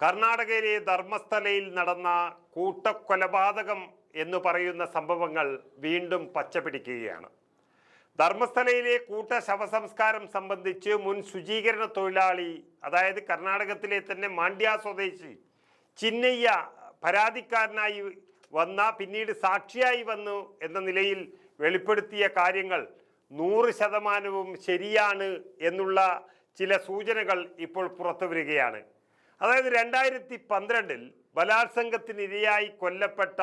കർണാടകയിലെ ധർമ്മസ്ഥലയിൽ നടന്ന കൂട്ടക്കൊലപാതകം എന്ന് പറയുന്ന സംഭവങ്ങൾ വീണ്ടും പച്ചപിടിക്കുകയാണ്. ധർമ്മസ്ഥലയിലെ കൂട്ട ശവസംസ്കാരം സംബന്ധിച്ച് മുൻ ശുചീകരണ തൊഴിലാളി, അതായത് കർണാടകത്തിലെ തന്നെ മാണ്ഡ്യ സ്വദേശി ചിന്നയ്യ പരാതിക്കാരനായി വന്ന, പിന്നീട് സാക്ഷിയായി വന്നു എന്ന നിലയിൽ വെളിപ്പെടുത്തിയ കാര്യങ്ങൾ 100% ശരിയാണ് എന്നുള്ള ചില സൂചനകൾ ഇപ്പോൾ പുറത്തു വരികയാണ്. അതായത് 2012 ബലാത്സംഗത്തിനിരയായി കൊല്ലപ്പെട്ട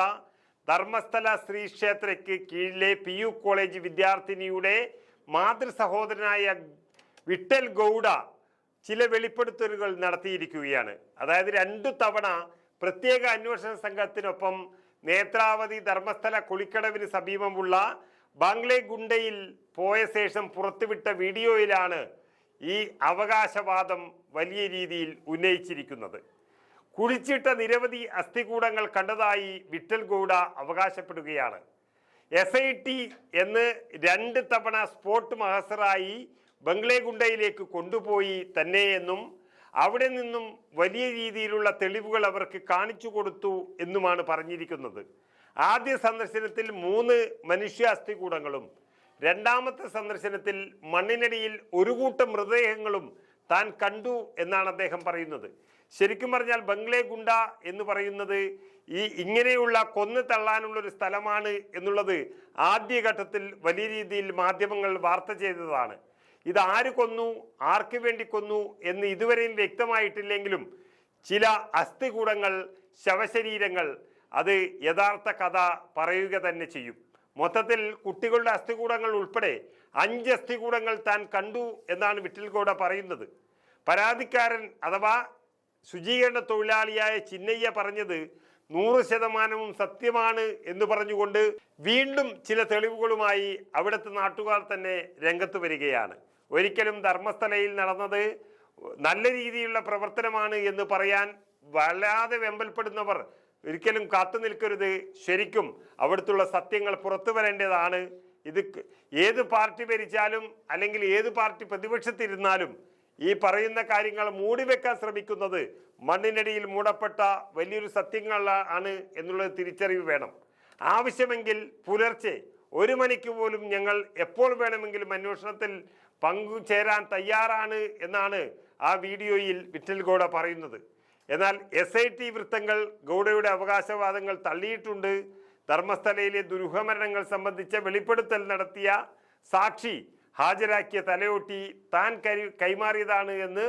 ധർമ്മസ്ഥല ശ്രീ ക്ഷേത്രയ്ക്ക് കീഴിലെ PU കോളേജ് വിദ്യാർത്ഥിനിയുടെ മാതൃ സഹോദരനായ വിട്ടൽ ഗൗഡ ചില വെളിപ്പെടുത്തലുകൾ നടത്തിയിരിക്കുകയാണ്. അതായത് 2 തവണ പ്രത്യേക അന്വേഷണ സംഘത്തിനൊപ്പം നേത്രാവതി ധർമ്മസ്ഥല കുളിക്കടവിന് സമീപമുള്ള ബാംഗ്ലേഗുണ്ടയിൽ പോയ ശേഷം പുറത്തുവിട്ട വീഡിയോയിലാണ് ഈ അവകാശവാദം വലിയ രീതിയിൽ ഉന്നയിച്ചിരിക്കുന്നത്. കുഴിച്ചിട്ട നിരവധി അസ്ഥികൂടങ്ങൾ കണ്ടതായി വിട്ടൽ ഗൗഡ അവകാശപ്പെടുകയാണ്. SIT എന്ന് 2 തവണ സ്പോട്ട് മഹസറായി ബംഗ്ലേഗുണ്ടയിലേക്ക് കൊണ്ടുപോയി തന്നെയെന്നും അവിടെ നിന്നും വലിയ രീതിയിലുള്ള തെളിവുകൾ അവർക്ക് കാണിച്ചു കൊടുത്തു എന്നുമാണ് പറഞ്ഞിരിക്കുന്നത്. ആദ്യ സന്ദർശനത്തിൽ 3 മനുഷ്യ അസ്ഥികൂടങ്ങളും രണ്ടാമത്തെ സന്ദർശനത്തിൽ മണ്ണിനടിയിൽ ഒരു കൂട്ടം മൃതദേഹങ്ങളും താൻ കണ്ടു എന്നാണ് അദ്ദേഹം പറയുന്നത്. ശരിക്കും പറഞ്ഞാൽ ബംഗ്ലേഗുണ്ട എന്ന് പറയുന്നത് ഇങ്ങനെയുള്ള കൊന്നു തള്ളാനുള്ളൊരു സ്ഥലമാണ് എന്നുള്ളത് ആദ്യഘട്ടത്തിൽ വലിയ രീതിയിൽ മാധ്യമങ്ങൾ വാർത്ത ചെയ്തതാണ്. ഇത് ആര് കൊന്നു, ആർക്ക് വേണ്ടി കൊന്നു എന്ന് ഇതുവരെയും വ്യക്തമായിട്ടില്ലെങ്കിലും ചില അസ്ഥികൂടങ്ങൾ, ശവശരീരങ്ങൾ അത് യഥാർത്ഥ കഥ പറയുക തന്നെ ചെയ്യും. മൊത്തത്തിൽ കുട്ടികളുടെ അസ്ഥികൂടങ്ങൾ ഉൾപ്പെടെ 5 അസ്ഥികൂടങ്ങൾ താൻ കണ്ടു എന്നാണ് വിട്ടൽ ഗൗഡ പറയുന്നത്. പരാതിക്കാരൻ അഥവാ ശുചീകരണ തൊഴിലാളിയായ ചിന്നയ്യ പറഞ്ഞത് 100% സത്യമാണ് എന്ന് പറഞ്ഞുകൊണ്ട് വീണ്ടും ചില തെളിവുകളുമായി അവിടുത്തെ നാട്ടുകാർ തന്നെ രംഗത്ത് വരികയാണ്. ഒരിക്കലും ധർമ്മസ്ഥലയിൽ നടന്നത് നല്ല രീതിയിലുള്ള പ്രവർത്തനമാണ് എന്ന് പറയാൻ വല്ലാതെ വെമ്പൽപ്പെടുന്നവർ ഒരിക്കലും കാത്തു നിൽക്കരുത്. ശരിക്കും അവിടുത്തുള്ള സത്യങ്ങൾ പുറത്തു വരേണ്ടതാണ്. ഇത് ഏത് പാർട്ടി ഭരിച്ചാലും അല്ലെങ്കിൽ ഏത് പാർട്ടി പ്രതിപക്ഷത്തിരുന്നാലും ഈ പറയുന്ന കാര്യങ്ങൾ മൂടിവെക്കാൻ ശ്രമിക്കുന്നത് മണ്ണിനടിയിൽ മൂടപ്പെട്ട വലിയൊരു സത്യങ്ങളാണ് എന്നുള്ളത് തിരിച്ചറിവ് വേണം. ആവശ്യമെങ്കിൽ പുലർച്ചെ 1 മണിക്ക് പോലും ഞങ്ങൾ എപ്പോൾ വേണമെങ്കിലും അന്വേഷണത്തിൽ പങ്കുചേരാൻ തയ്യാറാണ് എന്നാണ് ആ വീഡിയോയിൽ വിട്ടൽ ഗൗഡ പറയുന്നത്. എന്നാൽ SIT വൃത്തങ്ങൾ ഗൗഡയുടെ അവകാശവാദങ്ങൾ തള്ളിയിട്ടുണ്ട്. ധർമ്മസ്ഥലയിലെ ദുരൂഹമരണങ്ങൾ സംബന്ധിച്ച വെളിപ്പെടുത്തൽ നടത്തിയ സാക്ഷി ഹാജരാക്കിയ തലയോട്ടി താൻ കൈമാറിയതാണ് എന്ന്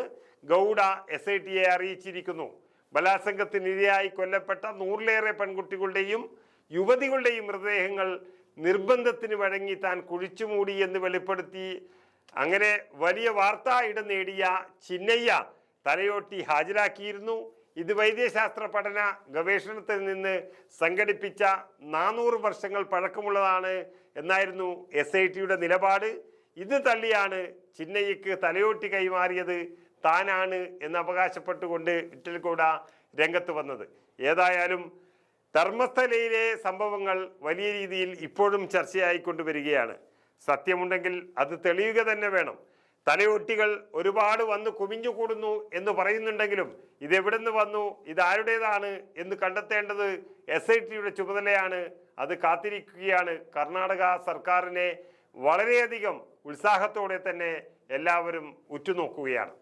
ഗൗഡ SITയെ അറിയിച്ചിരിക്കുന്നു. ബലാത്സംഗത്തിനിരയായി കൊല്ലപ്പെട്ട 100-ലേറെ പെൺകുട്ടികളുടെയും യുവതികളുടെയും മൃതദേഹങ്ങൾ നിർബന്ധത്തിന് വഴങ്ങി താൻ കുഴിച്ചുമൂടി എന്ന് വെളിപ്പെടുത്തി അങ്ങനെ വലിയ വാർത്താ ഇടം നേടിയ ചിന്നയ്യ തലയോട്ടി ഹാജരാക്കിയിരുന്നു. ഇത് വൈദ്യശാസ്ത്ര പഠന ഗവേഷണത്തിൽ നിന്ന് സംഘടിപ്പിച്ച 400 വർഷങ്ങൾ പഴക്കമുള്ളതാണ് എന്നായിരുന്നു SITയുടെ നിലപാട്. ഇത് തള്ളിയാണ് ചിന്നയ്യക്ക് തലയോട്ടി കൈമാറിയത് താനാണ് എന്ന് അവകാശപ്പെട്ടുകൊണ്ട് വിട്ടൽ ഗൗഡ രംഗത്ത് വന്നത്. ഏതായാലും ധർമ്മസ്ഥലയിലെ സംഭവങ്ങൾ വലിയ രീതിയിൽ ഇപ്പോഴും ചർച്ചയായിക്കൊണ്ടുവരികയാണ്. സത്യമുണ്ടെങ്കിൽ അത് തെളിയുക തന്നെ വേണം. തലയൊട്ടികൾ ഒരുപാട് വന്ന് കുമിഞ്ഞുകൂടുന്നു എന്ന് പറയുന്നുണ്ടെങ്കിലും ഇതെവിടെ നിന്ന് വന്നു, ഇതാരുടേതാണ് എന്ന് കണ്ടെത്തേണ്ടത് SITയുടെ ചുമതലയാണ്. അത് കാത്തിരിക്കുകയാണ്. കർണാടക സർക്കാരിനെ വളരെയധികം ഉത്സാഹത്തോടെ തന്നെ എല്ലാവരും ഉറ്റുനോക്കുകയാണ്.